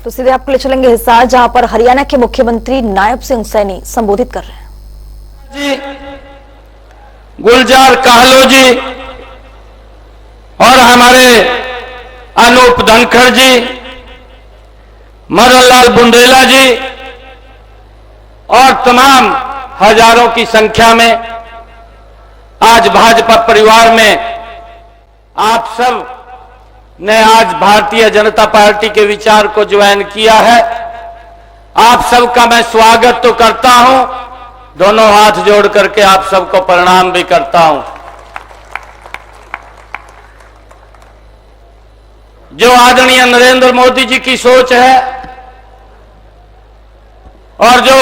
तो सीधे आपको ले चलेंगे हिसार, जहां पर हरियाणा के मुख्यमंत्री नायब सिंह सैनी संबोधित कर रहे हैं। जी गुलजार काहलो जी और हमारे अनूप धनखड़ जी, मदन लाल बुंदेला जी और तमाम हजारों की संख्या में आज भाजपा परिवार में आप सब ने आज भारतीय जनता पार्टी के विचार को ज्वाइन किया है। आप सबका मैं स्वागत तो करता हूं, दोनों हाथ जोड़ करके आप सबको प्रणाम भी करता हूं। जो आदरणीय नरेंद्र मोदी जी की सोच है और जो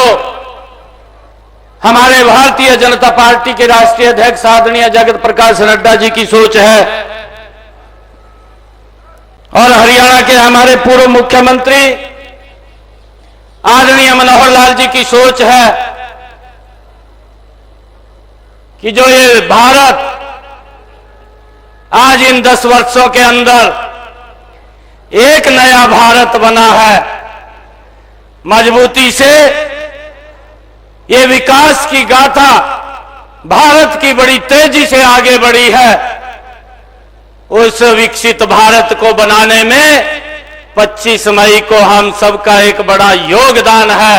हमारे भारतीय जनता पार्टी के राष्ट्रीय अध्यक्ष आदरणीय जगत प्रकाश नड्डा जी की सोच है और हरियाणा के हमारे पूर्व मुख्यमंत्री आदरणीय मनोहर लाल जी की सोच है कि जो ये भारत आज इन 10 वर्षों के अंदर एक नया भारत बना है, मजबूती से ये विकास की गाथा भारत की बड़ी तेजी से आगे बढ़ी है। उस विकसित भारत को बनाने में 25 मई को हम सबका एक बड़ा योगदान है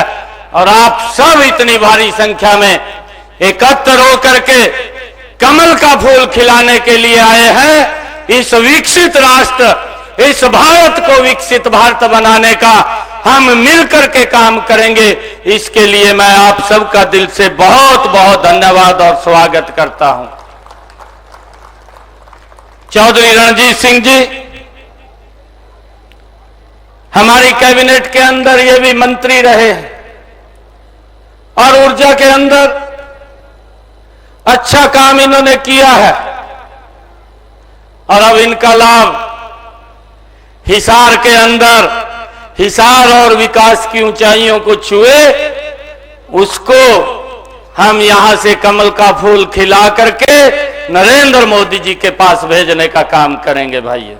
और आप सब इतनी भारी संख्या में एकत्र होकर के कमल का फूल खिलाने के लिए आए हैं। इस विकसित राष्ट्र, इस भारत को विकसित भारत बनाने का हम मिलकर के काम करेंगे। इसके लिए मैं आप सबका दिल से बहुत बहुत धन्यवाद और स्वागत करता हूं। चौधरी रणजीत सिंह जी हमारी कैबिनेट के अंदर ये भी मंत्री रहे और ऊर्जा के अंदर अच्छा काम इन्होंने किया है और अब इनका लाभ हिसार के अंदर, हिसार और विकास की ऊंचाइयों को छुए, उसको हम यहां से कमल का फूल खिला करके नरेंद्र मोदी जी के पास भेजने का काम करेंगे। भाइयों,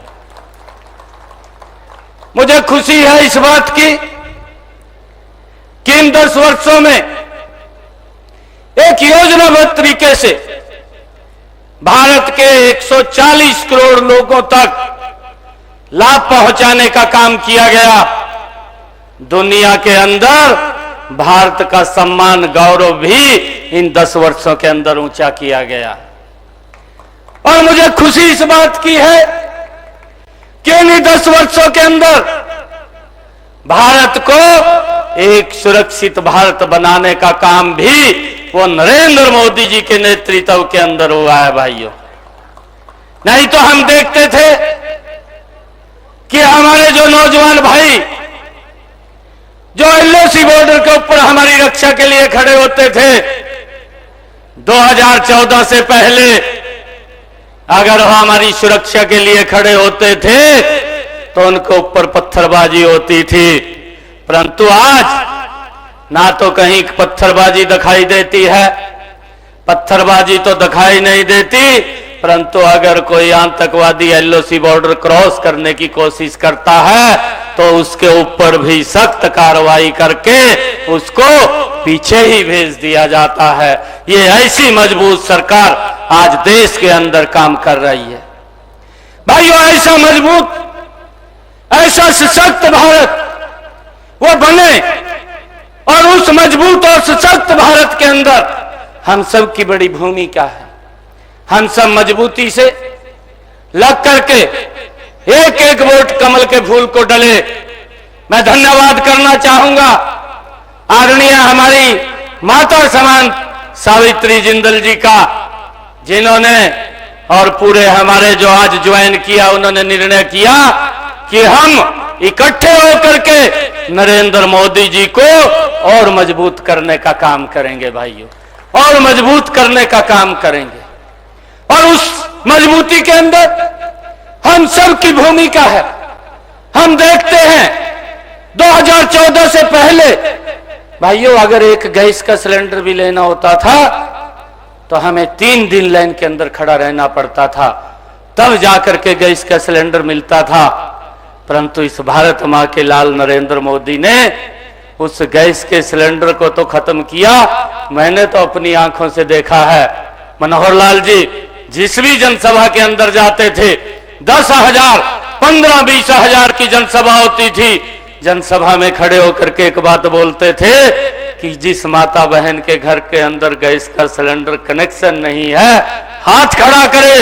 मुझे खुशी है इस बात की कि इन 10 वर्षों में एक योजनाबद्ध तरीके से भारत के 140 करोड़ लोगों तक लाभ पहुंचाने का काम किया गया। दुनिया के अंदर भारत का सम्मान, गौरव भी इन 10 वर्षों के अंदर ऊंचा किया गया और मुझे खुशी इस बात की है कि इन 10 वर्षों के अंदर भारत को एक सुरक्षित भारत बनाने का काम भी वो नरेंद्र मोदी जी के नेतृत्व के अंदर हुआ है। भाइयों, नहीं तो हम देखते थे कि हमारे जो नौजवान भाई जो एलओसी बॉर्डर के ऊपर हमारी रक्षा के लिए खड़े होते थे, 2014 से पहले अगर वो हमारी सुरक्षा के लिए खड़े होते थे तो उनके ऊपर पत्थरबाजी होती थी, परंतु आज ना तो कहीं पत्थरबाजी दिखाई देती है, पत्थरबाजी तो दिखाई नहीं देती, परंतु अगर कोई आतंकवादी एलओसी बॉर्डर क्रॉस करने की कोशिश करता है तो उसके ऊपर भी सख्त कार्रवाई करके उसको पीछे ही भेज दिया जाता है। ये ऐसी मजबूत सरकार आज देश के अंदर काम कर रही है। भाइयों, ऐसा मजबूत, ऐसा सशक्त भारत वो बने और उस मजबूत और सशक्त भारत के अंदर हम सब की बड़ी भूमिका है। हम सब मजबूती से लग करके एक एक वोट कमल के फूल को डले। मैं धन्यवाद करना चाहूंगा आदरणीय हमारी माता समान सावित्री जिंदल जी का, जिन्होंने और पूरे हमारे जो आज ज्वाइन किया, उन्होंने निर्णय किया कि हम इकट्ठे होकर के नरेंद्र मोदी जी को और मजबूत करने का काम करेंगे। भाइयों, और मजबूत करने का काम करेंगे और उस मजबूती के अंदर हम सब की भूमिका है। हम देखते हैं 2014 से पहले भाइयों, अगर एक गैस का सिलेंडर भी लेना होता था तो हमें 3 दिन लाइन के अंदर खड़ा रहना पड़ता था, तब जाकर के गैस का सिलेंडर मिलता था। परंतु इस भारत मां के लाल नरेंद्र मोदी ने उस गैस के सिलेंडर को तो खत्म किया। मैंने तो अपनी आंखों से देखा है, मनोहर लाल जी जिस भी जनसभा के अंदर जाते थे 10,000, 15, 20,000 की जनसभा होती थी, जनसभा में खड़े होकर के एक बात बोलते थे कि जिस माता बहन के घर के अंदर गैस का सिलेंडर कनेक्शन नहीं है, हाथ खड़ा करे,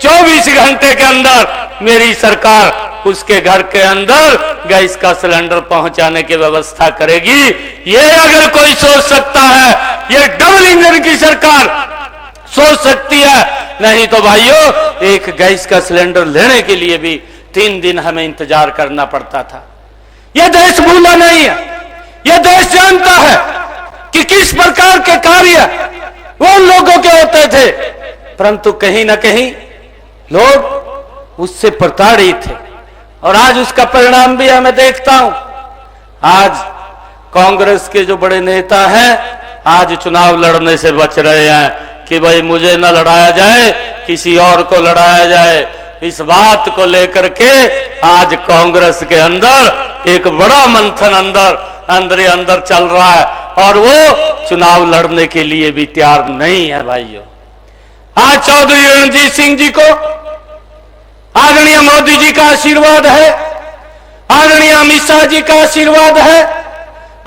24 घंटे के अंदर मेरी सरकार उसके घर के अंदर गैस का सिलेंडर पहुंचाने की व्यवस्था करेगी। ये अगर कोई सोच सकता है, ये डबल इंजन की सरकार सोच सकती है। नहीं तो भाइयों, एक गैस का सिलेंडर लेने के लिए भी 3 दिन हमें इंतजार करना पड़ता था। यह देश भूला नहीं है, यह देश जानता है कि किस प्रकार के कार्य वो लोगों के होते थे, परंतु कहीं ना कहीं लोग उससे प्रताड़ित थे और आज उसका परिणाम भी मैं देखता हूं। आज कांग्रेस के जो बड़े नेता हैं आज चुनाव लड़ने से बच रहे हैं कि भाई मुझे न लड़ाया जाए, किसी और को लड़ाया जाए। इस बात को लेकर के आज कांग्रेस के अंदर एक बड़ा मंथन अंदर चल रहा है और वो चुनाव लड़ने के लिए भी तैयार नहीं है भाइयों। आज चौधरी रणजीत सिंह जी को आदरणीय मोदी जी का आशीर्वाद है, आदरणीय अमित शाह जी का आशीर्वाद है,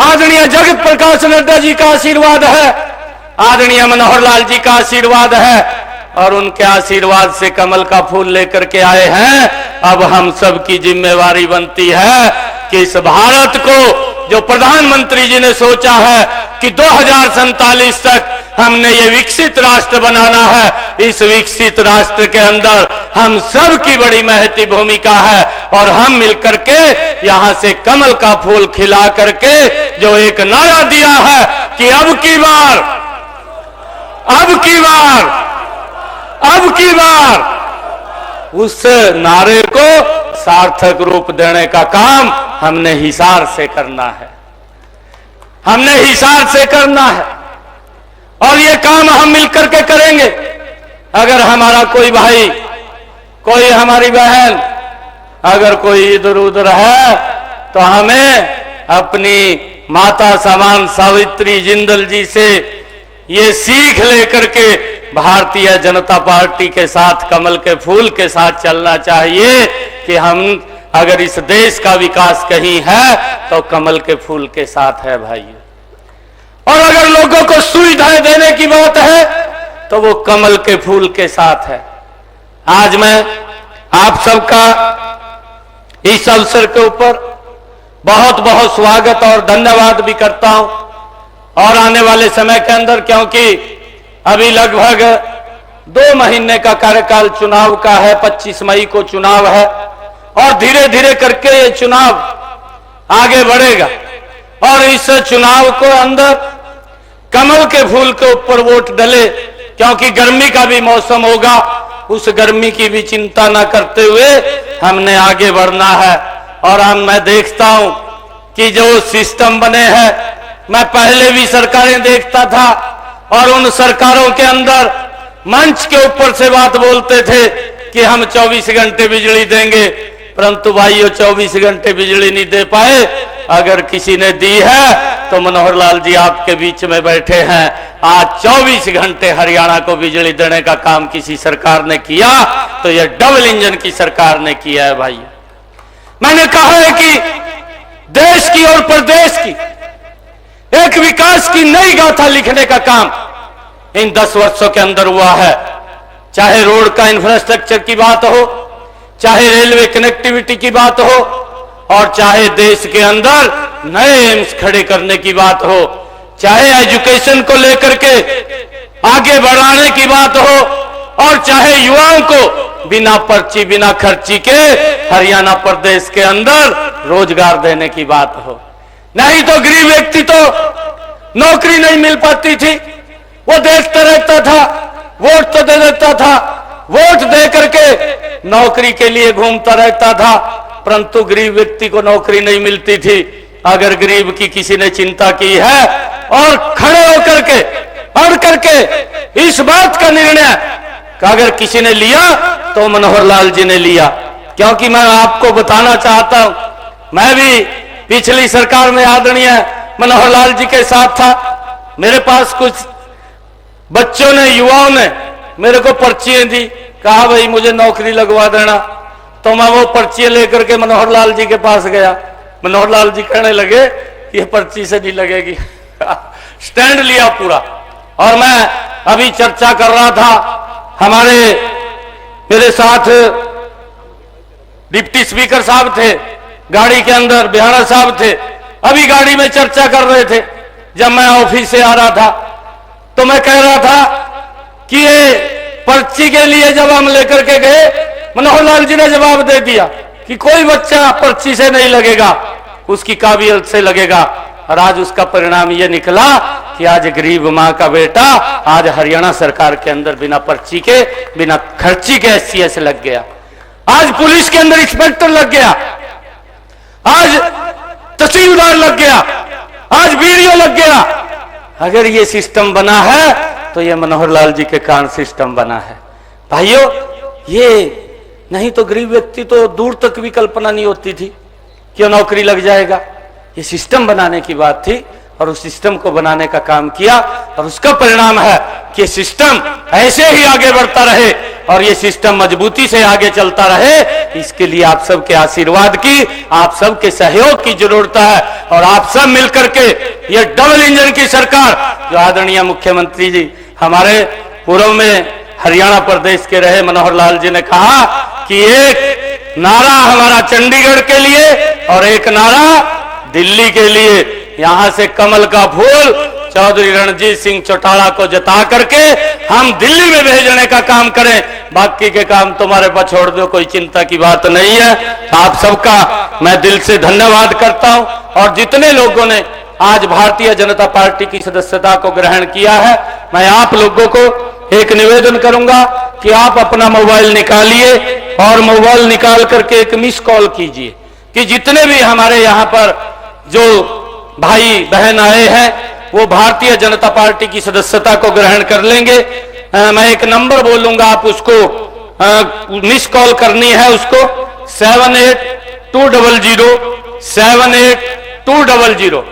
आदरणीय जगत प्रकाश नड्डा जी का आशीर्वाद है, आदरणीय मनोहर लाल जी का आशीर्वाद है और उनके आशीर्वाद से कमल का फूल लेकर के आए हैं। अब हम सब की जिम्मेवारी बनती है कि इस भारत को जो प्रधानमंत्री जी ने सोचा है कि 2047 तक हमने ये विकसित राष्ट्र बनाना है, इस विकसित राष्ट्र के अंदर हम सब की बड़ी महती भूमिका है और हम मिलकर के यहां से कमल का फूल खिला करके जो एक नारा दिया है कि अब की बार उस नारे को सार्थक रूप देने का काम हमने हिसार से करना है, हमने हिसार से करना है और ये काम हम मिलकर के करेंगे। अगर हमारा कोई भाई, कोई हमारी बहन, अगर कोई इधर उधर है तो हमें अपनी माता समान सावित्री जिंदल जी से ये सीख लेकर के भारतीय जनता पार्टी के साथ, कमल के फूल के साथ चलना चाहिए कि हम अगर इस देश का विकास कहीं है तो कमल के फूल के साथ है भाइयों। और अगर लोगों को सुविधाएं देने की बात है तो वो कमल के फूल के साथ है। आज मैं आप सबका इस अवसर के ऊपर बहुत बहुत स्वागत और धन्यवाद भी करता हूं और आने वाले समय के अंदर, क्योंकि अभी लगभग 2 महीने का कार्यकाल चुनाव का है, 25 मई को चुनाव है और धीरे धीरे करके ये चुनाव आगे बढ़ेगा और इस चुनाव को अंदर कमल के फूल के ऊपर वोट डले, क्योंकि गर्मी का भी मौसम होगा, उस गर्मी की भी चिंता न करते हुए हमने आगे बढ़ना है। और मैं देखता हूं कि जो सिस्टम बने हैं, मैं पहले भी सरकारें देखता था और उन सरकारों के अंदर मंच के ऊपर से बात बोलते थे कि हम 24 घंटे बिजली देंगे, परंतु भाइयों 24 घंटे बिजली नहीं दे पाए। अगर किसी ने दी है तो मनोहर लाल जी आपके बीच में बैठे हैं, आज 24 घंटे हरियाणा को बिजली देने का काम किसी सरकार ने किया तो यह डबल इंजन की सरकार ने किया है भाई। मैंने कहा है कि देश की और प्रदेश की एक विकास की नई गाथा लिखने का काम इन 10 वर्षों के अंदर हुआ है। चाहे रोड का इंफ्रास्ट्रक्चर की बात हो, चाहे रेलवे कनेक्टिविटी की बात हो और चाहे देश के अंदर नए एम्स खड़े करने की बात हो, चाहे एजुकेशन को लेकर के आगे बढ़ाने की बात हो और चाहे युवाओं को बिना पर्ची बिना खर्ची के हरियाणा प्रदेश के अंदर रोजगार देने की बात हो। नहीं तो गरीब व्यक्ति तो नौकरी नहीं मिल पाती थी, वो देखता रहता था, वोट तो दे देता था, वोट दे करके नौकरी के लिए घूमता रहता था, परंतु गरीब व्यक्ति को नौकरी नहीं मिलती थी। अगर गरीब की किसी ने चिंता की है और खड़े होकर के अड़ करके इस बात का निर्णय अगर किसी ने लिया तो मनोहर लाल जी ने लिया क्योंकि मैं आपको बताना चाहता हूं, मैं भी पिछली सरकार में आदरणीय मनोहर लाल जी के साथ था। मेरे पास कुछ बच्चों ने, युवाओं ने मेरे को पर्चियां दी, कहा भाई मुझे नौकरी लगवा देना। तो मैं वो पर्चियां लेकर के मनोहर लाल जी के पास गया। मनोहर लाल जी कहने लगे ये पर्ची से नहीं लगेगी। स्टैंड लिया पूरा। और मैं अभी चर्चा कर रहा था, हमारे मेरे साथ डिप्टी स्पीकर साहब थे, गाड़ी के अंदर बिहारा साहब थे, अभी गाड़ी में चर्चा कर रहे थे। जब मैं ऑफिस से आ रहा था तो मैं कह रहा था कि ये पर्ची के लिए जब हम लेकर के गए, मनोहर लाल जी ने जवाब दे दिया कि कोई बच्चा पर्ची से नहीं लगेगा, उसकी काबिलियत से लगेगा। और आज उसका परिणाम ये निकला कि आज गरीब मां का बेटा आज हरियाणा सरकार के अंदर बिना पर्ची के, बिना खर्ची के SCS लग गया। आज पुलिस के अंदर इंस्पेक्टर लग गया, आज तहसीलदार लग गया, आज BDO लग गया। अगर ये सिस्टम बना है तो ये मनोहर लाल जी के कारण सिस्टम बना है। भाइयों, ये नहीं तो गरीब व्यक्ति तो दूर तक भी कल्पना नहीं होती थी कि नौकरी लग जाएगा। ये सिस्टम बनाने की बात थी और उस सिस्टम को बनाने का काम किया और उसका परिणाम है कि सिस्टम ऐसे ही आगे बढ़ता रहे और ये सिस्टम मजबूती से आगे चलता रहे। इसके लिए आप सबके आशीर्वाद की, आप सबके सहयोग की जरूरत है। और आप सब मिलकर के ये डबल इंजन की सरकार जो आदरणीय मुख्यमंत्री जी हमारे पूर्व में हरियाणा प्रदेश के रहे मनोहर लाल जी ने कहा कि एक नारा हमारा चंडीगढ़ के लिए और एक नारा दिल्ली के लिए। यहां से कमल का फूल चौधरी रणजीत सिंह चौटाला को जता करके हम दिल्ली में भेजने का काम करें। बाकी के काम तुम्हारे पर छोड़ दो, कोई चिंता की बात नहीं है। आप सबका मैं दिल से धन्यवाद करता हूं। और जितने लोगों ने आज भारतीय जनता पार्टी की सदस्यता को ग्रहण किया है, मैं आप लोगों को एक निवेदन करूंगा कि आप अपना मोबाइल निकालिए और मोबाइल निकाल करके एक मिस कॉल कीजिए कि जितने भी हमारे यहाँ पर जो भाई बहन आए हैं वो भारतीय जनता पार्टी की सदस्यता को ग्रहण कर लेंगे। मैं एक नंबर बोलूंगा, आप उसको मिस कॉल करनी है, उसको 7820078200।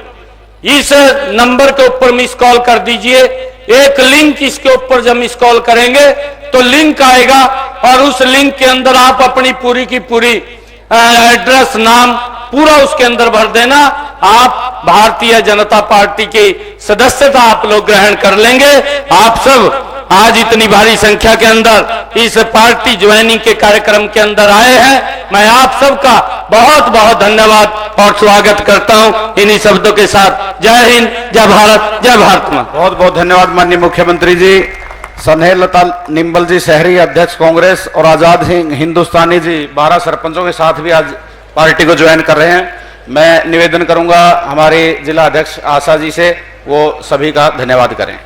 इस नंबर के ऊपर मिस कॉल कर दीजिए। एक लिंक इसके ऊपर जब मिस कॉल करेंगे तो लिंक आएगा और उस लिंक के अंदर आप अपनी पूरी की पूरी एड्रेस, नाम पूरा उसके अंदर भर देना। आप भारतीय जनता पार्टी की सदस्यता आप लोग ग्रहण कर लेंगे। आप सब आज इतनी भारी संख्या के अंदर इस पार्टी ज्वाइनिंग के कार्यक्रम के अंदर आए हैं। मैं आप सबका बहुत बहुत धन्यवाद और स्वागत करता हूं इन्हीं शब्दों के साथ। जय हिंद, जय भारत, जय भारत मां। बहुत बहुत धन्यवाद माननीय मुख्यमंत्री जी। स्नेहलता निंबल जी, शहरी अध्यक्ष कांग्रेस, और आजाद सिंह हिंदुस्तानी जी 12 सरपंचों के साथ भी आज पार्टी को ज्वाइन कर रहे हैं। मैं निवेदन करूंगा हमारे जिला अध्यक्ष आशा जी से, वो सभी का धन्यवाद करें।